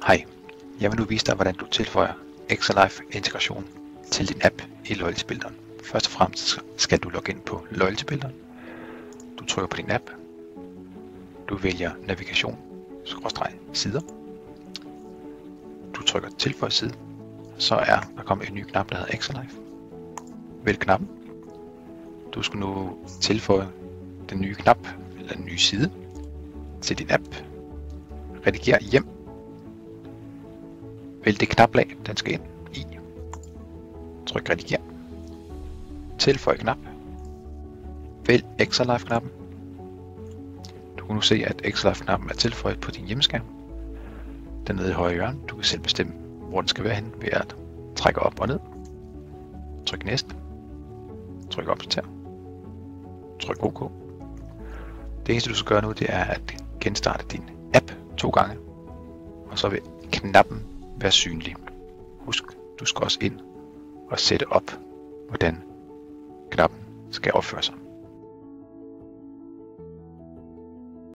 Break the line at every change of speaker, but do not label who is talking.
Hej, jeg vil nu vise dig, hvordan du tilføjer Exalife integration til din app i Loyalty Builderen. Først og fremmest skal du logge ind på Loyalty Builderen. Du trykker på din app. Du vælger navigation/sider. Du trykker tilføj side. Så er der kommet en ny knap, der hedder Exalife. Vælg knappen. Du skal nu tilføje den nye knap eller den nye side til din app. Rediger hjem. Vælg det knaplag, den skal ind i. Tryk rediger. Tilføj knap. Vælg Exalife-knappen. Du kan nu se, at Exalife-knappen er tilføjet på din hjemmeskærm. Den nede i højre hjørne. Du kan selv bestemme, hvor den skal være henne ved at trække op og ned. Tryk næste. Tryk opdater. Tryk OK. Det eneste du skal gøre nu, det er at genstarte din app 2 gange. Og så vil knappen være synlig. Husk, du skal også ind og sætte op, hvordan knappen skal opføre sig.